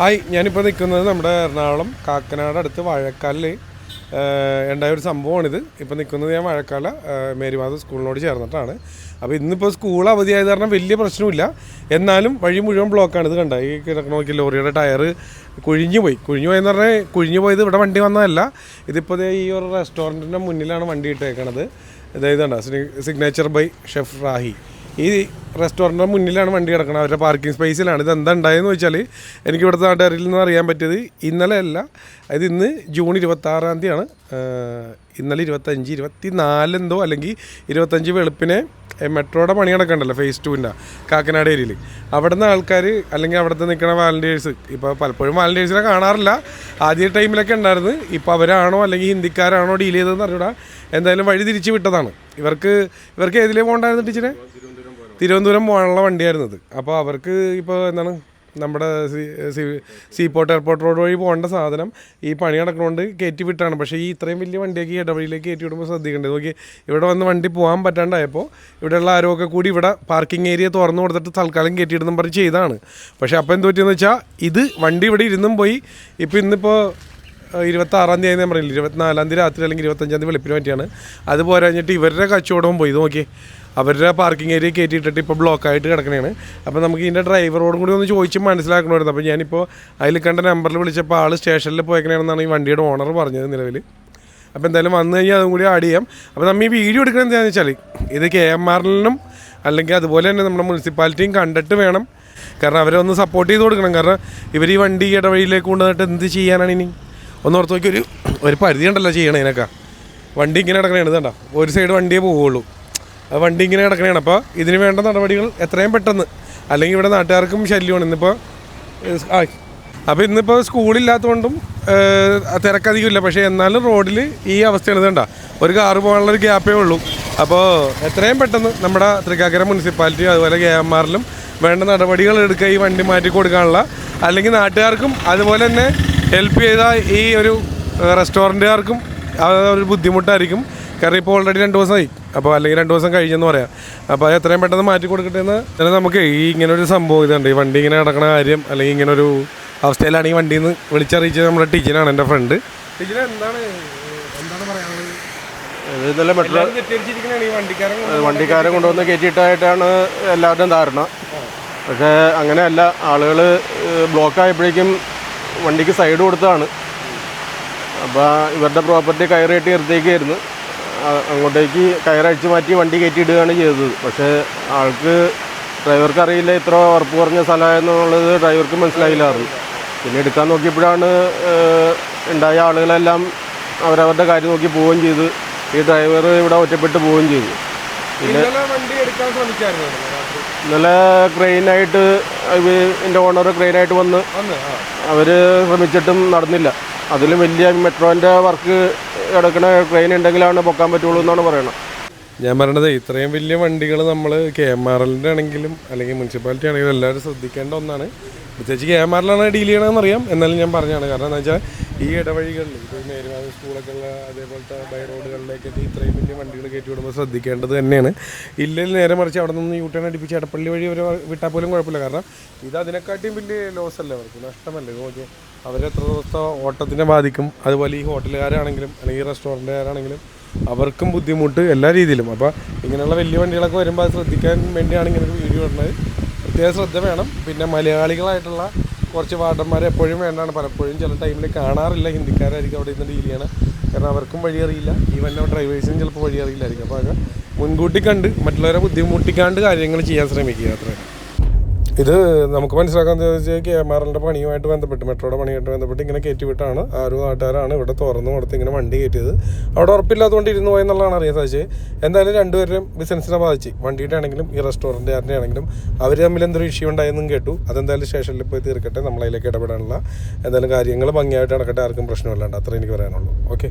Hi, ഞാനിപ്പോൾ നിൽക്കുന്നത് നമ്മുടെ എറണാകുളം കാക്കനാട് അടുത്ത് വാഴക്കാലിൽ ഉണ്ടായ ഒരു സംഭവമാണിത്. ഇപ്പോൾ നിൽക്കുന്നത് ഞാൻ വാഴക്കാല മേരിമാത സ്കൂളിനോട് ചേർന്നിട്ടാണ്. അപ്പോൾ ഇന്നിപ്പോൾ സ്കൂൾ അവധിയായത് കാരണം വലിയ പ്രശ്നമില്ല. എന്നാലും വഴി മുഴുവൻ ബ്ലോക്കാണ്. ഇത് കണ്ട ഈ നോക്കി ലോറിയുടെ ടയർ കുഴിഞ്ഞു പോയെന്ന് പറഞ്ഞാൽ കുഴിഞ്ഞു പോയത് ഇവിടെ വണ്ടി വന്നതല്ല. ഇതിപ്പോൾ ഈ ഒരു റെസ്റ്റോറൻറ്റിൻ്റെ മുന്നിലാണ് വണ്ടി ഇട്ടേക്കണത്. ഇതായതാണ് സിഗ്നേച്ചർ ബൈ ഷെഫ് റാഹി. ഈ റെസ്റ്റോറൻറ്റിൻ്റെ മുന്നിലാണ് വണ്ടി കിടക്കുന്നത്, അവരുടെ പാർക്കിംഗ് സ്പേസിലാണ്. ഇത് എന്താ ഉണ്ടായെന്ന് വെച്ചാൽ എനിക്ക് ഇവിടുത്തെ നാട്ടുകാരിൽ നിന്ന് അറിയാൻ പറ്റിയത് ഇന്നലെ അല്ല, അത് ഇന്ന് ജൂൺ 26-ാം തീയതിയാണ്. ഇന്നലെ 24 എന്തോ അല്ലെങ്കിൽ 25 വെളുപ്പിനെ മെട്രോയുടെ പണി നടക്കണ്ടല്ലോ ഫേസ് 2 കാക്കനാട് ഏരിയയിൽ. അവിടെ നിന്ന് ആൾക്കാർ അല്ലെങ്കിൽ അവിടുത്തെ നിൽക്കുന്ന വാലണ്ടിയേഴ്സ്, ഇപ്പോൾ പലപ്പോഴും വാലണ്ടിയേഴ്സിനെ കാണാറില്ല, ആദ്യ ടൈമിലൊക്കെ ഉണ്ടായിരുന്നു. ഇപ്പോൾ അവരാണോ അല്ലെങ്കിൽ ഹിന്ദിക്കാരാണോ ഡീൽ ചെയ്തതെന്ന് അറിഞ്ഞൂടാ. എന്തായാലും വഴി തിരിച്ച് വിട്ടതാണ്. ഇവർക്ക് ഏതിലേ പോകണ്ടായിരുന്നു ടീച്ചറെ? തിരുവനന്തപുരം പോകാനുള്ള വണ്ടിയായിരുന്നത്. അപ്പോൾ അവർക്ക് ഇപ്പോൾ എന്താണ് നമ്മുടെ സീപോർട്ട് എയർപോർട്ട് റോഡ് വഴി പോകേണ്ട സാധനം ഈ പണി നടക്കുന്നതുകൊണ്ട് കയറ്റി വിട്ടാണ്. പക്ഷേ ഈ ഇത്രയും വലിയ വണ്ടിയൊക്കെ ഈ ഇടവഴിയിലേക്ക് കയറ്റി വിടുമ്പോൾ ശ്രദ്ധിക്കേണ്ടത്. നോക്കി, ഇവിടെ വന്ന് വണ്ടി പോകാൻ പറ്റാണ്ടായപ്പോൾ ഇവിടെയുള്ള ആരോഗ്യമൊക്കെ കൂടി ഇവിടെ പാർക്കിംഗ് ഏരിയ തുറന്നു കൊടുത്തിട്ട് തൽക്കാലം കയറ്റിയിടുന്നും പറഞ്ഞ് ചെയ്താണ്. പക്ഷേ അപ്പോൾ എന്ത് പറ്റിയെന്ന് വെച്ചാൽ ഇത് വണ്ടി ഇവിടെ ഇരുന്നും പോയി. ഇപ്പോൾ ഇന്നിപ്പോൾ 26-ാം തീയതി ഞാൻ പറഞ്ഞില്ല, 24-ാം തീയതി രാത്രി അല്ലെങ്കിൽ 25-ാം തീയതി വെളുപ്പിന് പറ്റിയാണ്. അത് പോരാഞ്ഞിട്ട് ഇവരുടെ കച്ചവടവും പോയി. ഇത് നോക്കി, അവരുടെ പാർക്കിംഗ് ഏരിയ കയറ്റിയിട്ടിട്ട് ഇപ്പോൾ ബ്ലോക്കായിട്ട് കിടക്കണതാണ്. അപ്പോൾ നമുക്ക് ഇതിൻ്റെ ഡ്രൈവറോടും കൂടി ഒന്ന് ചോദിച്ച് മനസ്സിലാക്കണമായിരുന്നു. അപ്പോൾ ഞാനിപ്പോൾ അതിൽ കണ്ട നമ്പറിൽ വിളിച്ചപ്പോൾ ആൾ സ്റ്റേഷനിൽ പോയേക്കണെന്നാണ് ഈ വണ്ടിയുടെ ഓണർ പറഞ്ഞത് നിലവിൽ. അപ്പോൾ എന്തായാലും വന്നു കഴിഞ്ഞാൽ അതും കൂടി ആഡ് ചെയ്യാം. അപ്പോൾ നമ്മൾ ഈ വീഡിയോ എടുക്കുന്നത് എന്താണെന്ന് വെച്ചാൽ ഇത് KMRL-നും അല്ലെങ്കിൽ അതുപോലെ തന്നെ നമ്മുടെ മുനിസിപ്പാലിറ്റിയും കണ്ടിട്ട് വേണം. കാരണം അവരെ ഒന്ന് സപ്പോർട്ട് ചെയ്ത് കൊടുക്കണം. കാരണം ഇവർ ഈ വണ്ടി ഇടവഴിയിലേക്ക് കൊണ്ടുവന്നിട്ട് എന്ത് ചെയ്യാനാണ് ഇനി? ഒന്ന് ഓർത്ത് നോക്കി, ഒരു പരിധി ഉണ്ടല്ലോ ചെയ്യണതിനൊക്കെ. വണ്ടി ഇങ്ങനെ കിടക്കണേണ്, ഇതണ്ട ഒരു സൈഡ് വണ്ടിയേ പോവുള്ളൂ, വണ്ടി ഇങ്ങനെ കിടക്കണേണ്. അപ്പോൾ ഇതിന് വേണ്ട നടപടികൾ എത്രയും പെട്ടെന്ന്, അല്ലെങ്കിൽ ഇവിടെ നാട്ടുകാർക്കും ശല്യമാണ്. ഇന്നിപ്പോൾ സ്കൂളില്ലാത്തതുകൊണ്ടും തിരക്കധികമില്ല. പക്ഷേ എന്നാലും റോഡിൽ ഈ അവസ്ഥയാണ്. ഇതണ്ട ഒരു കാറ് പോകാനുള്ളൊരു ഗ്യാപ്പേ ഉള്ളൂ. അപ്പോൾ എത്രയും പെട്ടെന്ന് നമ്മുടെ തൃക്കാക്കര മുനിസിപ്പാലിറ്റി അതുപോലെ KMRL-ലും വേണ്ട നടപടികൾ എടുക്കുക, ഈ വണ്ടി മാറ്റി കൊടുക്കാനുള്ള. അല്ലെങ്കിൽ നാട്ടുകാർക്കും അതുപോലെ തന്നെ ഹെൽപ്പ് ചെയ്ത ഈ ഒരു റെസ്റ്റോറൻറ്റുകാർക്കും ഒരു ബുദ്ധിമുട്ടായിരിക്കും. കാരണം ഇപ്പോൾ ഓൾറെഡി 2 ദിവസമായി, അപ്പോൾ അല്ലെങ്കിൽ 2 ദിവസം കഴിഞ്ഞെന്ന് പറയാം. അപ്പോൾ അത് എത്രയും പെട്ടെന്ന് മാറ്റി കൊടുക്കട്ടെ എന്ന്. എന്നാൽ നമുക്ക് ഈ ഇങ്ങനൊരു സംഭവം ഇതുണ്ട്, ഈ വണ്ടി ഇങ്ങനെ നടക്കണ കാര്യം അല്ലെങ്കിൽ ഇങ്ങനൊരു അവസ്ഥയിലാണ് ഈ വണ്ടിയിൽ നിന്ന് വിളിച്ചറിയിച്ചത് നമ്മുടെ ടീച്ചറാണ്, എൻ്റെ ഫ്രണ്ട്. ടീച്ചർ എന്താണ് പറയാനുള്ളത്? ഇന്നലെ മെട്രോ വണ്ടിക്കാരൻ കൊണ്ടുവന്ന് കയറ്റിയിട്ടായിട്ടാണ് എല്ലാവരുടെയും ധാരണ. പക്ഷേ അങ്ങനെയല്ല, ആളുകൾ ബ്ലോക്കായപ്പോഴേക്കും വണ്ടിക്ക് സൈഡ് കൊടുത്തതാണ്. അപ്പോൾ ഇവരുടെ പ്രോപ്പർട്ടി കയറേറ്റി നിർത്തിയേക്കായിരുന്നു. അങ്ങോട്ടേക്ക് കയറഴിച്ച് മാറ്റി വണ്ടി കയറ്റിയിടുകയാണ് ചെയ്തത്. പക്ഷേ ഡ്രൈവർക്ക് അറിയില്ല ഇത്ര ഉറപ്പ് കുറഞ്ഞ സ്ഥലമായെന്നുള്ളത് ഡ്രൈവർക്ക് മനസ്സിലായില്ലായിരുന്നു. പിന്നെ എടുക്കാൻ നോക്കിയപ്പോഴാണ് ഉണ്ടായ ആളുകളെല്ലാം അവരവരുടെ കാര്യം നോക്കി പോവുകയും ചെയ്തു. ഈ ഡ്രൈവർ ഇവിടെ ഒറ്റപ്പെട്ട് പോവുകയും ചെയ്തു. പിന്നെ ഇന്നലെ ക്രെയിനായിട്ട് എൻ്റെ ഓണർ ക്രെയിനായിട്ട് വന്ന് അവർ ശ്രമിച്ചിട്ടും നടന്നില്ല. അതിലും വലിയ മെട്രോൻ്റെ വർക്ക് കിടക്കുന്ന ട്രെയിൻ ഉണ്ടെങ്കിലാണ് പൊക്കാൻ പറ്റുള്ളൂ എന്നാണ് പറയുന്നത്. ഞാൻ പറയണത് ഇത്രയും വലിയ വണ്ടികൾ നമ്മൾ KMRL-ൻ്റെ ആണെങ്കിലും അല്ലെങ്കിൽ മുനിസിപ്പാലിറ്റി ആണെങ്കിലും എല്ലാവരും ശ്രദ്ധിക്കേണ്ട ഒന്നാണ്. പ്രത്യേകിച്ച് KMRL-ആണ് ഡീൽ ചെയ്യണമെന്ന് അറിയാം, എന്നാലും ഞാൻ പറഞ്ഞതാണ്. കാരണം എന്താ വെച്ചാൽ ഈ ഇടവഴികളിൽ ഇപ്പോൾ മേരുമാത സ്കൂളൊക്കെ ഉള്ള അതേപോലത്തെ ബൈ റോഡുകളിലേക്കൊക്കെ ഇത്രയും വലിയ വണ്ടികൾ കയറ്റി വിടുമ്പോൾ ശ്രദ്ധിക്കേണ്ടത് തന്നെയാണ്. ഇല്ലെങ്കിൽ നേരെ മറിച്ച് അവിടെ നിന്ന് യൂട്ടേൺ അടിപ്പിച്ച് എടപ്പള്ളി വഴി അവർ വിട്ടാൽ പോലും കുഴപ്പമില്ല. കാരണം ഇത് അതിനെക്കാട്ടിയും വലിയ ലോസ് അല്ലേ അവർക്ക്, നഷ്ടമല്ലേ. നോക്കി അവരെത്ര ദിവസത്തെ ഓട്ടത്തിനെ ബാധിക്കും. അതുപോലെ ഈ ഹോട്ടലുകാരാണെങ്കിലും അല്ലെങ്കിൽ റെസ്റ്റോറൻറ്റുകാരാണെങ്കിലും അവർക്കും ബുദ്ധിമുട്ട് എല്ലാ രീതിയിലും. അപ്പോൾ ഇങ്ങനെയുള്ള വലിയ വണ്ടികളൊക്കെ വരുമ്പോൾ അത് ശ്രദ്ധിക്കാൻ വേണ്ടിയാണ് ഇങ്ങനെ വീഡിയോ ഇടുന്നത്. പ്രത്യേക ശ്രദ്ധ വേണം. പിന്നെ മലയാളികളായിട്ടുള്ള കുറച്ച് വാർഡന്മാർ എപ്പോഴും വേണ്ടാണ്. പലപ്പോഴും ചില ടൈമിൽ കാണാറില്ല, ഹിന്ദിക്കാരായിരിക്കും അവിടെ നിന്ന് ഡീൽ ചെയ്യണം. കാരണം അവർക്കും വഴി അറിയില്ല, ഈവൻ ഡ്രൈവേഴ്സിനും ചിലപ്പോൾ വഴി അറിയില്ലായിരിക്കും. അപ്പോൾ അത് മുൻകൂട്ടി കണ്ട് മറ്റുള്ളവരെ ബുദ്ധിമുട്ടിക്കാണ്ട് കാര്യങ്ങൾ ചെയ്യാൻ ശ്രമിക്കുക, അത്ര. ഇത് നമുക്ക് മനസ്സിലാക്കാന്ന് വെച്ചാൽ KMRL-ൻ്റെ പണിയുമായിട്ട് ബന്ധപ്പെട്ട്, മെട്രോയുടെ പണിയായിട്ട് ബന്ധപ്പെട്ട് ഇങ്ങനെ കയറ്റിവിട്ടാണ് ആരോ നാട്ടുകാരാണ് ഇവിടെ തുറന്നു കൊടുത്ത് ഇങ്ങനെ വണ്ടി കയറ്റിയത്. അവിടെ ഉറപ്പില്ലാത്തതുകൊണ്ട് ഇരുന്ന് പോയെന്നുള്ളതാണ് അറിയാൻ സാധിച്ചത്. എന്തായാലും രണ്ടുപേരും ബിസിനസ്സിനെ ബാധിച്ച്, വണ്ടിയുടെ ആണെങ്കിലും ഈ റെസ്റ്റോറൻറ്റുകാരുടെ ആണെങ്കിലും അവർ തമ്മിൽ എന്തൊരു ഇഷ്യൂ ഉണ്ടായെന്നും കേട്ടു. അതെന്തായാലും സ്റ്റേഷനിൽ പോയി തീർക്കട്ടെ, നമ്മളതിലേക്ക് ഇടപെടാനുള്ള എന്തായാലും കാര്യങ്ങൾ ഭംഗിയായിട്ട് നടക്കട്ടെ, ആർക്കും പ്രശ്നമില്ലാണ്ട്. അത്ര എനിക്ക് പറയാനുള്ളൂ. ഓക്കെ.